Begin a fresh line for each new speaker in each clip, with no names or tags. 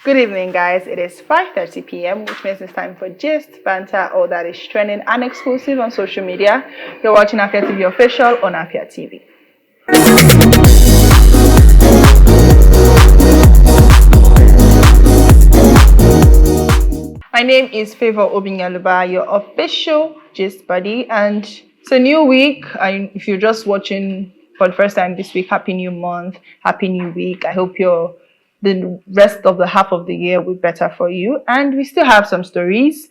Good evening, guys. It is 5:30 p.m., which means it's time for gist, banter, all that is trending and exclusive on social media. You're watching Afia TV Official on Afia TV. My name is Favor Obinyaluba, your official gist buddy, and it's a new week. If you're just watching for the first time this week, happy new month, happy new week. I hope the rest of the half of the year will be better for you. And we still have some stories.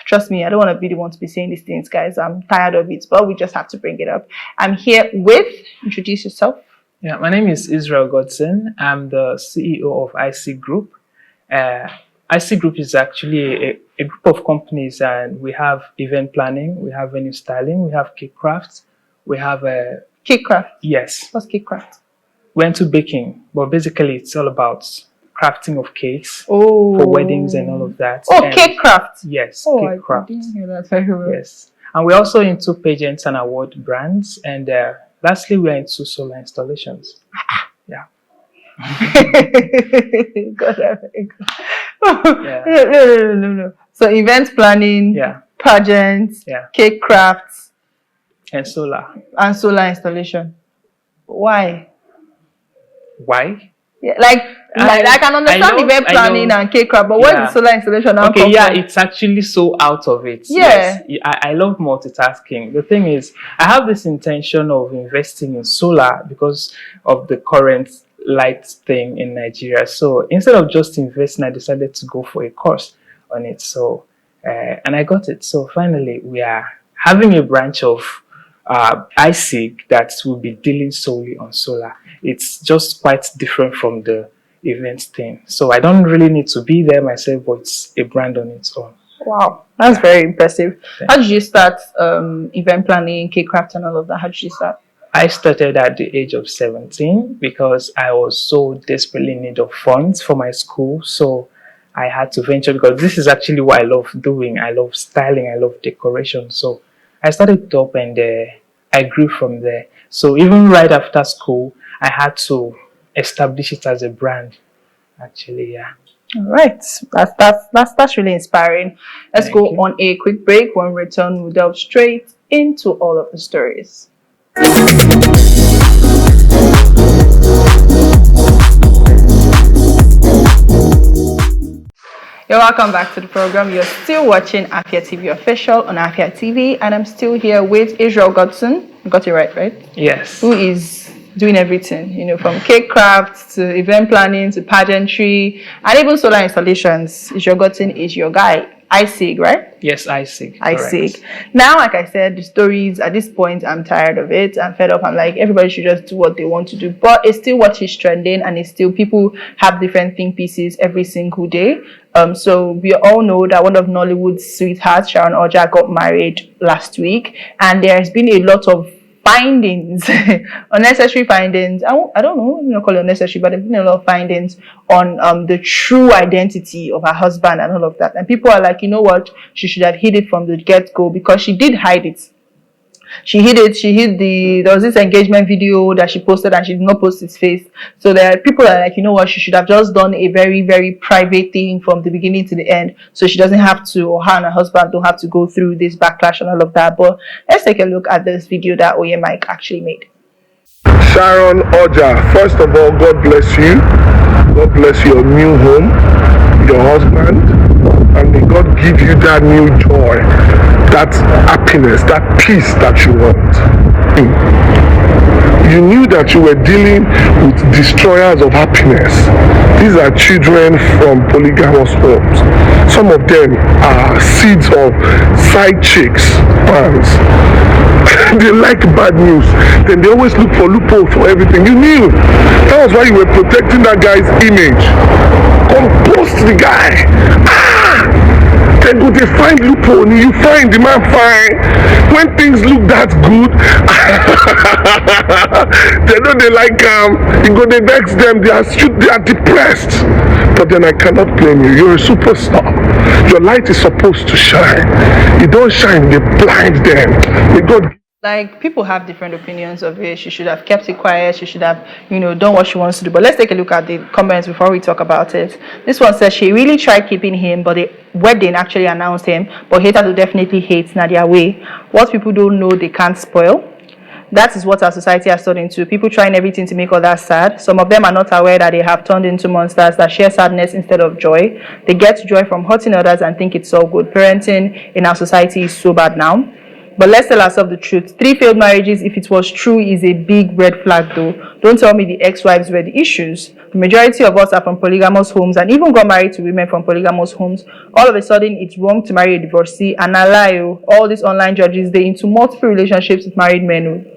Trust me, I don't want to be the one to be saying these things, guys. I'm tired of it, but we just have to bring it up. I'm here with, introduce yourself.
Yeah, my name is Israel Godson. I'm the CEO of IC Group. IC Group is actually a group of companies, and we have event planning, we have venue styling, we have cake crafts, we have a...
Cake craft?
Yes.
What's cake craft?
We're into baking, but basically it's all about crafting of cakes
for
weddings and all of that.
Oh, and cake craft.
Yes,
cake
craft.
I didn't hear that very well.
Yes. And we're also into pageants and award brands. And lastly, we're into solar installations. Yeah.
God, no. So event planning, pageants, cake crafts,
and solar
installation. Why?
Yeah,
I can understand event planning and cake craft, but what is solar installation?
Okay, it's actually so out of it.
Yeah.
Yes, I love multitasking. The thing is, I have this intention of investing in solar because of the current light thing in Nigeria. So instead of just investing, I decided to go for a course on it. So, and I got it. So finally, we are having a branch of ISIG that will be dealing solely on solar. It's just quite different from the event thing. So I don't really need to be there myself, but it's a brand on its own.
Wow, that's very impressive. How did you start event planning, cake craft and all of that? How did you start?
I started at the age of 17 because I was so desperately in need of funds for my school. So I had to venture because this is actually what I love doing. I love styling, I love decoration. So I started up and I grew from there. So even right after school, I had to establish it as a brand, actually, yeah.
All right, that's really inspiring. Let's go on a quick break. When we return, we'll delve straight into all of the stories. You're welcome back to the program. You're still watching Afia TV Official on Afia TV, and I'm still here with Israel Godson. I got it right?
Yes.
Who is doing everything, from cake crafts to event planning to pageantry and even solar installations. Israel Godson is your guy. ISIG, right?
Yes, ISIG.
ISIG. Now, like I said, the stories at this point, I'm tired of it. I'm fed up. I'm like, everybody should just do what they want to do. But it's still what is trending, and it's still people have different think pieces every single day. So we all know that one of Nollywood's sweethearts, Sharon Oja, got married last week, and there has been a lot of findings, unnecessary findings. I don't know, I'm not call it unnecessary, but there's been a lot of findings on the true identity of her husband and all of that. And people are like, you know what, she should have hid it from the get-go because she did hide it. She hid it. There was this engagement video that she posted and she did not post his face. So there are people that are like, you know what, she should have just done a very, very private thing from the beginning to the end. So she doesn't have to, or her and her husband don't have to go through this backlash and all of that. But let's take a look at this video that Oye Mike actually made.
Sharon Oja, first of all, God bless you. God bless your new home, your husband, and may God give you that new joy, that happiness, that peace that you want. You knew that you were dealing with destroyers of happiness. These are children from polygamous homes. Some of them are seeds of side chicks, fans. They like bad news. Then they always look for loopholes for everything. You knew. That was why you were protecting that guy's image. Compost the guy. Then go they find loophole. You find the man fine. When things look that good, they know they like you go they vex them. They are depressed. But then I cannot blame you. You're a superstar. Your light is supposed to shine. You don't shine, they blind them. May God
Like, people have different opinions of it. She should have kept it quiet. She should have, done what she wants to do. But let's take a look at the comments before we talk about it. This one says she really tried keeping him, but the wedding actually announced him. But haters will definitely hate Nadia way. What people don't know, they can't spoil. That is what our society has turned into. People trying everything to make others sad. Some of them are not aware that they have turned into monsters that share sadness instead of joy. They get joy from hurting others and think it's all good. Parenting in our society is so bad now. But let's tell ourselves the truth. 3 failed marriages, if it was true, is a big red flag though. Don't tell me the ex-wives were the issues. The majority of us are from polygamous homes and even got married to women from polygamous homes. All of a sudden, it's wrong to marry a divorcee. And I lie, all these online judges, they into multiple relationships with married men.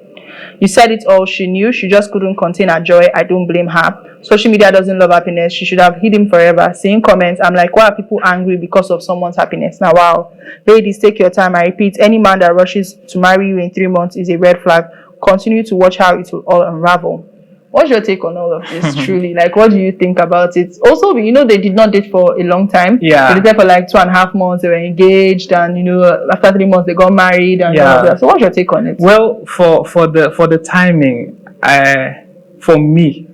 You said it all. She knew. She just couldn't contain her joy. I don't blame her. Social media doesn't love happiness. She should have hid him forever. Seeing comments, I'm like, why are people angry because of someone's happiness? Now, wow. Ladies, take your time. I repeat, any man that rushes to marry you in 3 months is a red flag. Continue to watch how it will all unravel. What's your take on all of this, truly? Like, what do you think about it? Also, they did not date for a long time.
Yeah.
They dated for like 2.5 months. They were engaged, and after 3 months they got married. And all of that. So, what's your take on it?
Well, for the timing, for me,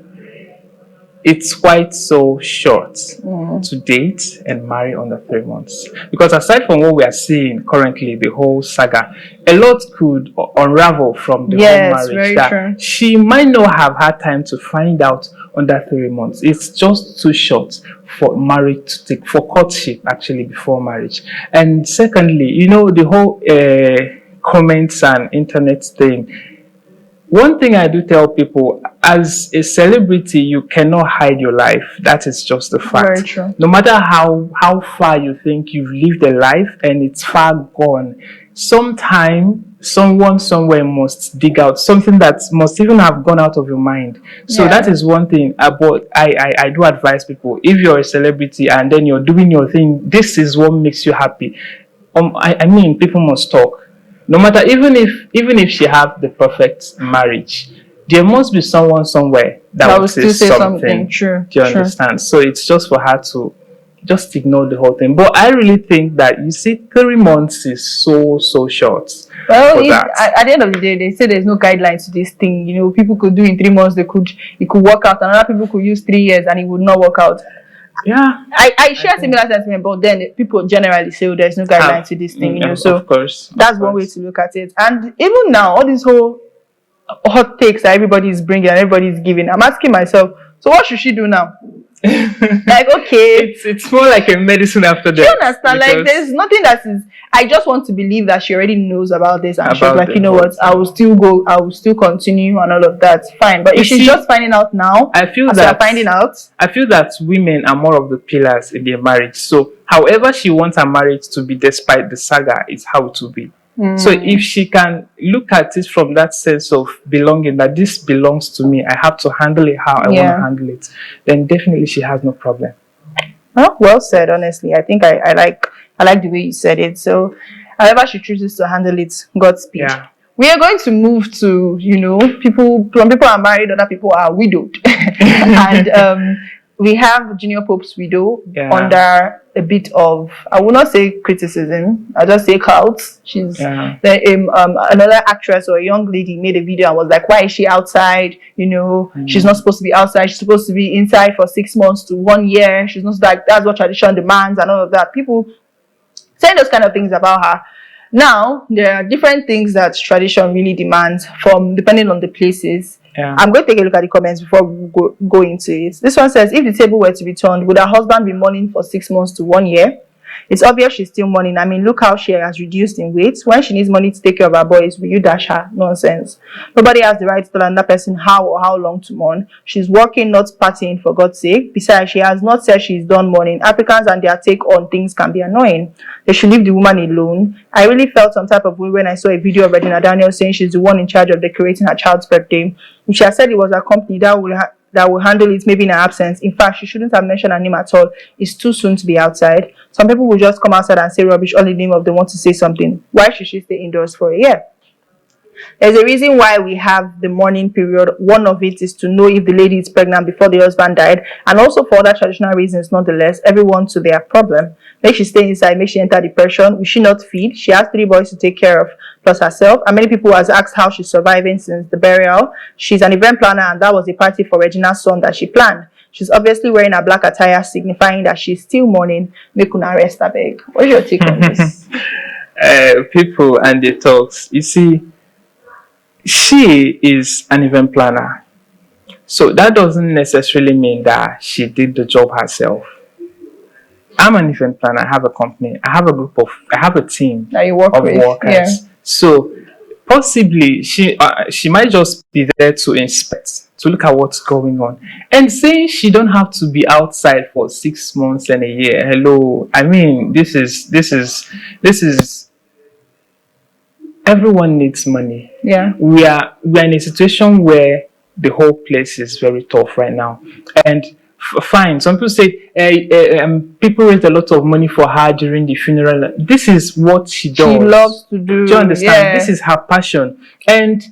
it's quite so short to date and marry under 3 months. Because aside from what we are seeing currently, the whole saga, a lot could unravel from the whole marriage.
Very
that
true.
she might not have had time to find out under 3 months. It's just too short for marriage to take, for courtship actually before marriage. And secondly, the whole comments and internet thing. One thing I do tell people, as a celebrity, you cannot hide your life. That is just a fact.
Very true.
No matter how far you think you've lived a life and it's far gone, sometime someone somewhere must dig out something that must even have gone out of your mind. So that is one thing. But I do advise people, if you're a celebrity and then you're doing your thing, this is what makes you happy. I mean, people must talk. No matter, even if she have the perfect marriage, there must be someone somewhere that will say something.
True.
Do you understand? So it's just for her to just ignore the whole thing. But I really think that, 3 months is so short.
Well, at the end of the day, they say there's no guidelines to this thing. People could do in 3 months. It could work out, and other people could use 3 years and it would not work out.
Yeah,
I share similar sentiment, but then people generally say there's no guidelines to this thing, So
of course,
that's one way to look at it. And even now, all these whole hot takes that everybody's bringing and everybody's giving, I'm asking myself, so what should she do now? Like, okay,
it's more like a medicine after that.
Do you understand? Like, there's nothing that is. I just want to believe that she already knows about this, and she's like, what? I will still go. I will still continue, and all of that. Fine, but if she's just finding out now,
I feel that women are more of the pillars in their marriage. So, however she wants her marriage to be, despite the saga, is how it will be. So if she can look at it from that sense of belonging, that this belongs to me, I have to handle it how I want to handle it, then definitely she has no problem.
Oh, well said, honestly. I think I like the way you said it. So however she chooses to handle it, Godspeed. Yeah. We are going to move to, some people are married, other people are widowed. And we have Junior Pope's widow under a bit of, I will not say criticism, I'll just say clout. She's another actress or a young lady made a video and was like, why is she outside? She's not supposed to be outside. She's supposed to be inside for 6 months to 1 year. She's not like, that's what tradition demands and all of that. People saying those kind of things about her. Now, there are different things that tradition really demands from depending on the places. Yeah. I'm going to take a look at the comments before we go into it. This one says, if the table were to be turned, would her husband be mourning for 6 months to 1 year? It's obvious she's still mourning. I mean, look how she has reduced in weight. When she needs money to take care of her boys, will you dash her? Nonsense. Nobody has the right to tell another person how or how long to mourn. She's working, not partying, for God's sake. Besides, she has not said she's done mourning. Africans and their take on things can be annoying. They should leave the woman alone. I really felt some type of way when I saw a video of Edina Daniel saying she's the one in charge of decorating her child's birthday. If she had said it was her company that will handle it, maybe in her absence. In fact, she shouldn't have mentioned her name at all. It's too soon to be outside. Some people will just come outside and say rubbish all in the name of they want to say something. Why should she stay indoors for a year? There's a reason why we have the mourning period. One of it is to know if the lady is pregnant before the husband died, and also for other traditional reasons. Nonetheless, everyone to their problem. Make she stay inside, make she enter depression. Will she not feed? She has 3 boys to take care of. plus herself. And many people has asked how she's surviving since the burial. She's an event planner, and that was a party for Regina's son that she planned. She's obviously wearing a black attire, signifying that she's still mourning. Make una rest abeg. What's your take on this?
People and the talks. You see, she is an event planner. So that doesn't necessarily mean that she did the job herself. I'm an event planner. I have a company. I have a team
That you work
of
with.
workers.
Yeah.
So possibly she might just be there to inspect, to look at what's going on, and saying she don't have to be outside for 6 months and a year. Hello, I mean this is everyone needs money.
Yeah.
We are in a situation where the whole place is very tough right now, and fine. Some people say people raised a lot of money for her during the funeral. This is what she does.
She loves to do.
Do you understand?
Yeah.
This is her passion, and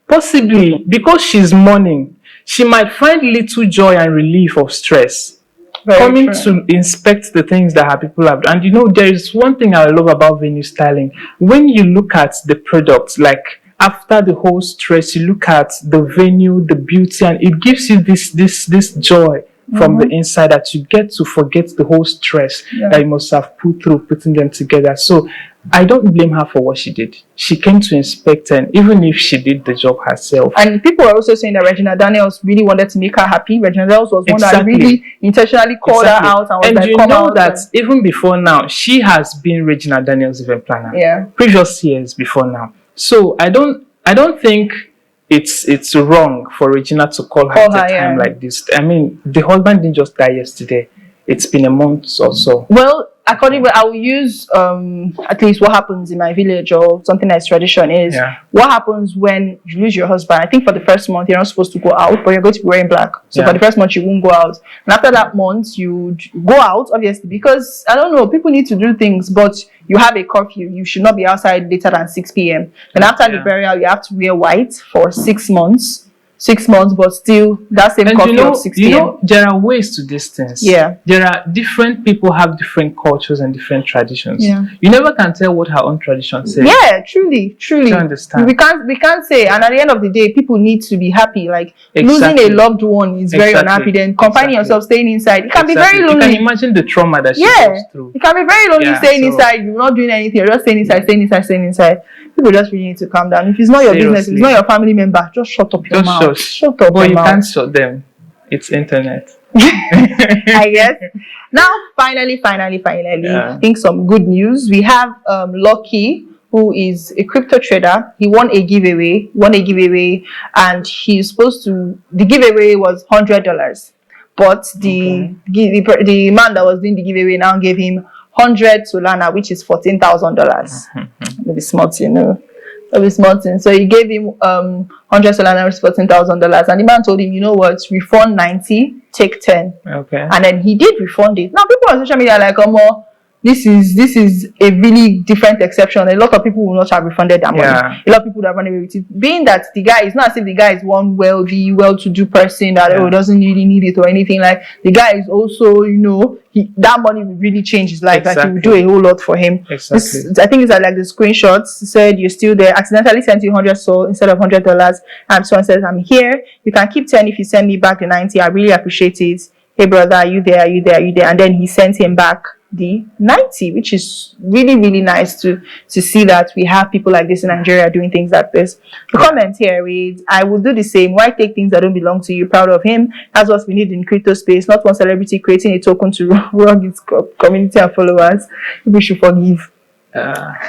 possibly because she's mourning, she might find little joy and relief of stress.
Very
Coming
true.
to inspect the things that her people have. And you know, there is one thing I love about venue styling. When you look at the product, like after the whole stress, you look at the venue, the beauty, and it gives you this joy from the inside, that you get to forget the whole stress that you must have put through putting them together. So I don't blame her for what she did. She came to inspect, and even if she did the job herself.
And people are also saying that Regina Daniels really wanted to make her happy. Regina Daniels was one that really intentionally called her out and was like,
you
come
know
out.
that even before now, she has been Regina Daniels' event planner.
Yeah.
Previous years before now. So I don't think it's wrong for Regina to call her at a time like this. I mean, the husband didn't just die yesterday. It's been a month or so.
Well, accordingly, I will use at least what happens in my village, or something that's tradition is what happens when you lose your husband. I think for the first month you're not supposed to go out, but you're going to be wearing black. So for the first month you won't go out, and after that month you go out, obviously, because I don't know, people need to do things, but you have a curfew. You should not be outside later than 6 p.m. And after the burial, you have to wear white for 6 months. 6 months, but still that same curfew of 6 p.m.
You know, there are ways to this things.
Yeah.
There are different people have different cultures and different traditions.
Yeah.
You never can tell what her own tradition says.
Yeah, truly.
Do you understand?
We can't say, and at the end of the day, people need to be happy. Like losing a loved one is very unhappy. Then confining yourself, staying inside, it can be very lonely.
You can imagine the trauma that she goes through.
It can be very lonely staying inside. You're not doing anything. You're just staying inside. People just really need to calm down. If it's not your business, if it's not your family member, just shut up your mouth. Shut up.
But you can't shut them. It's internet.
I guess. Now, finally, I think some good news. We have Lucky, who is a crypto trader. He won a giveaway, and he's supposed to. The giveaway was $100, but the man that was doing the giveaway now gave him 100 Solana, which is $14,000. Maybe smart, you know. Maybe smart. So he gave him 100 Solana, which is $14,000, and the man told him, you know what, refund 90, take 10.
Okay.
And then he did refund it. Now people on social media are like, this is a really different exception. A lot of people will not have refunded that money. A lot of people would have run away with it. Being that the guy is not as if the guy is one wealthy, well-to-do person that doesn't really need it or anything. Like, the guy is also, you know, that money will really change his life. Like, it will do a whole lot for him. I think it's like the screenshots said you're still there. Accidentally sent you 100 SOL instead of $100. And someone says, I'm here. You can keep 10 if you send me back the 90. I really appreciate it. Hey brother, are you there? And then he sent him back the 90, which is really, really nice to see that we have people like this in Nigeria doing things like this. The comment here reads, I will do the same. Why take things that don't belong to you? Proud of him. That's what we need in crypto space. Not one celebrity creating a token to run its community and followers. We should forgive.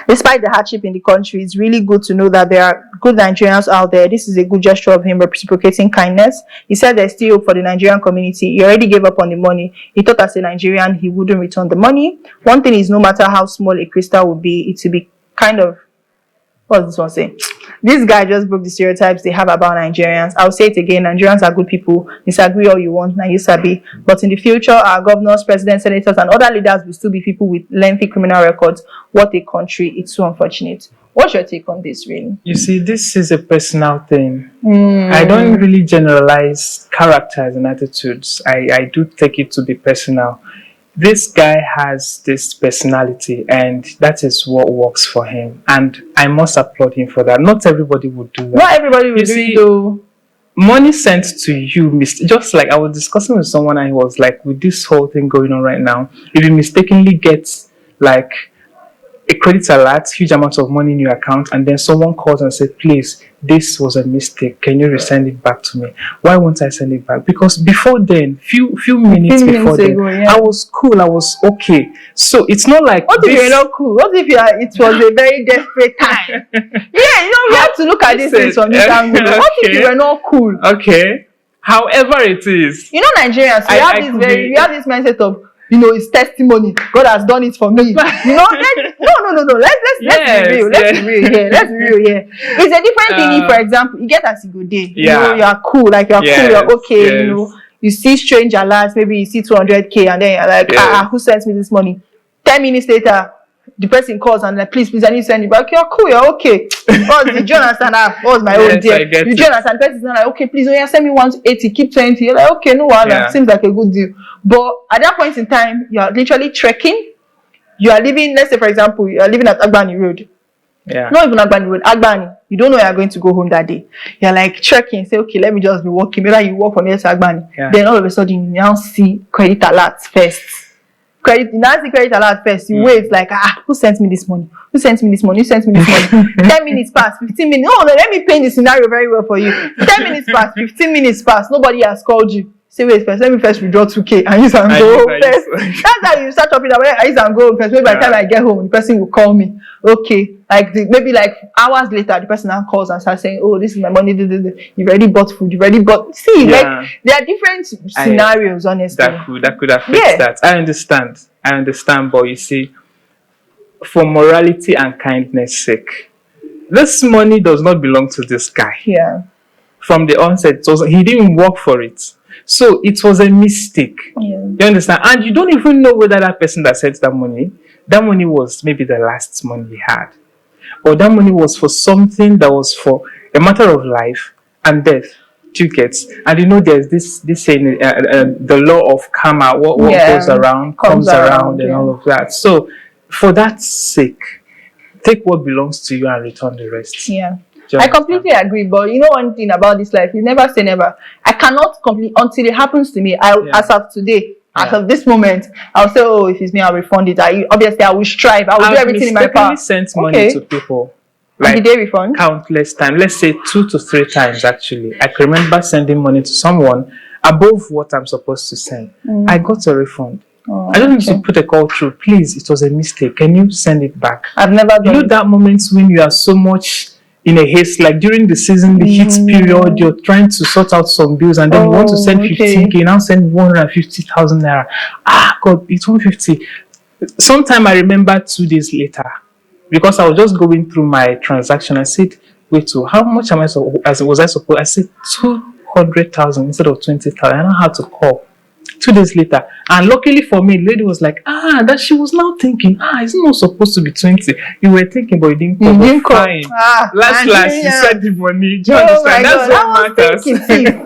Despite the hardship in the country, it's really good to know that there are good Nigerians out there. This is a good gesture of him reciprocating kindness. He said there's still hope for the Nigerian community. He already gave up on the money. He thought as a Nigerian he wouldn't return the money. One thing is, no matter how small a crystal would be, it would be kind of, what does this one say? This guy just broke the stereotypes they have about Nigerians. I'll say it again, Nigerians are good people. Disagree all you want, now you sabi. But in the future, our governors, presidents, senators, and other leaders will still be people with lengthy criminal records. What a country. It's so unfortunate. What's your take on this, really?
You see, this is a personal thing. I don't really generalize characters and attitudes. I do take it to be personal. this guy has this personality, and that is what works for him. And I must applaud him for that. Not everybody would do that.
Not everybody will
You
do
see,
it though.
money sent to you, just like I was discussing with someone, and he was like, with this whole thing going on right now, if you mistakenly get like a credit alert, huge amounts of money in your account, and then someone calls and says, please, this was a mistake, can you resend it back to me? Why won't I send it back? Because before then, few minutes before then,
ago, yeah.
I was cool, I was okay. So it's not like,
what if you're not cool? What if it was a very desperate time? Yeah, we have to look at these things from this angle. What if you were not cool?
Okay. However it is.
Nigerians, we have this mindset of, it's testimony. God has done it for me. No. Let's be real. Let's be real here. It's a different thing if, for example, you get as you go day.
Yeah.
You are cool. Like you're cool. You're okay.
Yes.
You see strange alerts. Maybe you see 200K, and then you're like, who sends me this money? 10 minutes later, the person calls and like, please, I need to send it back. You're cool. You're okay. Because did you understand that? Was my own deal. Did you understand? The person's not like, okay, please, send me 180, keep 20. You're like, okay, no, seems like a good deal. But at that point in time, you are literally trekking. You are living, let's say, for example, you are living at Agbani Road.
Yeah.
Not even Agbani Road, Agbani. You don't know you're going to go home that day. You're like trekking, say, okay, let me just be walking. Maybe you walk from here to Agbani. Yeah. Then all of a sudden, you now see credit alerts first. You now see credit alert first. You wait like, who sent me this money? Who sent me this money? 10 minutes pass, 15 minutes. No, let me paint the scenario very well for you. 10 minutes pass, 15 minutes pass. Nobody has called you. Say, wait first, let me first withdraw 2K and use and go home first. That's how you start chopping away. I use and go home first. Maybe by the time I get home, the person will call me. Okay. Maybe hours later, the person now calls and starts saying, oh, this is my money. You've already bought food. You've already bought. See, there are different scenarios, honestly.
That could have fixed that. I understand, but you see, for morality and kindness sake, this money does not belong to this guy.
Yeah.
From the onset, he didn't work for it. So it was a mistake.
Yeah.
You understand? And you don't even know whether that person that sent that money was maybe the last money he had. Or that money was for something that was for a matter of life and death. Tickets. And there's this saying, the law of karma, what goes around comes around and all of that. So for that sake, take what belongs to you and return the rest.
Yeah. I completely agree, but one thing about this life, you never say never. I cannot complete until it happens to me. As of today, as of this moment, I'll say, oh, if it's me, I'll refund it. Obviously, I will strive. I will do everything in my power.
I've sent money to people.
Did they refund?
Countless times. Let's say 2 to 3 times, actually. I can remember sending money to someone above what I'm supposed to send. I got a refund.
Oh,
I don't need to put a call through. Please, it was a mistake. Can you send it back?
I've never done
that moment when you are so much in a haste, like during the season, the heat period, you're trying to sort out some bills, and then you want to send 15K, you now send 150,000 naira. God, it's 150. Sometime I remember 2 days later, because I was just going through my transaction. I said, wait, so how much was I supposed? I said 200,000 instead of 20,000. I don't have to call. 2 days later, and luckily for me, the lady was like, that she was now thinking, it's not supposed to be 20. You were thinking, but you didn't call. Fine. Last, you said the money. Do you understand? That's what matters.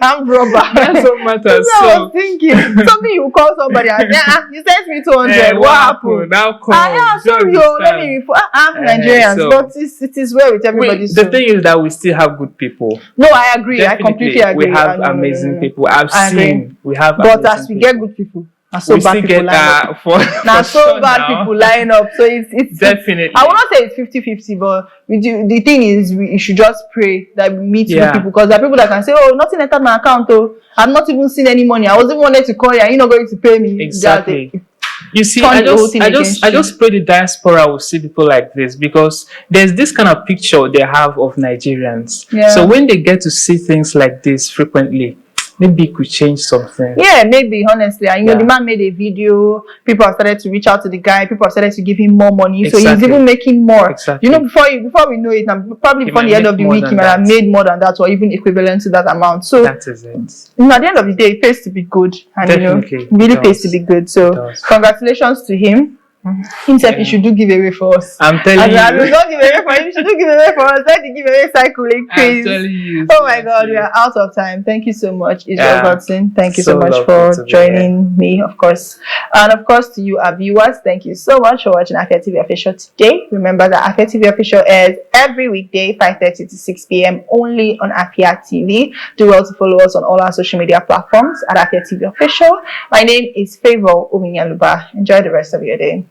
I'm robber.
That's what matters.
So I was thinking something you call somebody and you sent me 200. What happened?
Now come.
Let me Nigerians, but it is well with everybody.
The thing is that we still have good people.
No, I agree.
Definitely.
I completely agree.
We have amazing people. We have.
But as we get good people, so bad people line up. Now so bad people line up. So it's
definitely.
I will not say it's 50-50, but the thing is, we should just pray that we meet good people, because there are people that can say, oh, nothing entered my account. Oh, I've not even seen any money. I wasn't wanted to call you, and you're not going to pay me.
Exactly. You see, I just pray the diaspora will see people like this, because there's this kind of picture they have of Nigerians.
Yeah.
So when they get to see things like this frequently, maybe it could change something.
Yeah, maybe, honestly. And the man made a video. People have started to reach out to the guy. People have started to give him more money.
Exactly.
So he's even making more.
Exactly.
Before we know it, probably before the end of the week, he might have made more than that, or even equivalent to that amount. So
that is it.
At the end of the day, it pays to be good. And
Definitely.
Really pays to be good. So congratulations to him. Himself, you should do giveaway for us.
I'm telling
I will
you.
not give away for him. You should do giveaway for us. Let the giveaway cycle increase.
I'm telling you.
Oh my God, we are out of time. Thank you so much, Israel
Yeah.
Godson. Thank you so
So
much
lovely
for
to be
joining me, of course. And of course, to you, our viewers, thank you so much for watching Afia TV Official today. Remember that Afia TV Official airs every weekday, 5:30 to 6 p.m. only on Afia TV. Do well to follow us on all our social media platforms at Afia TV Official. My name is Favor Uminyaluba. Enjoy the rest of your day.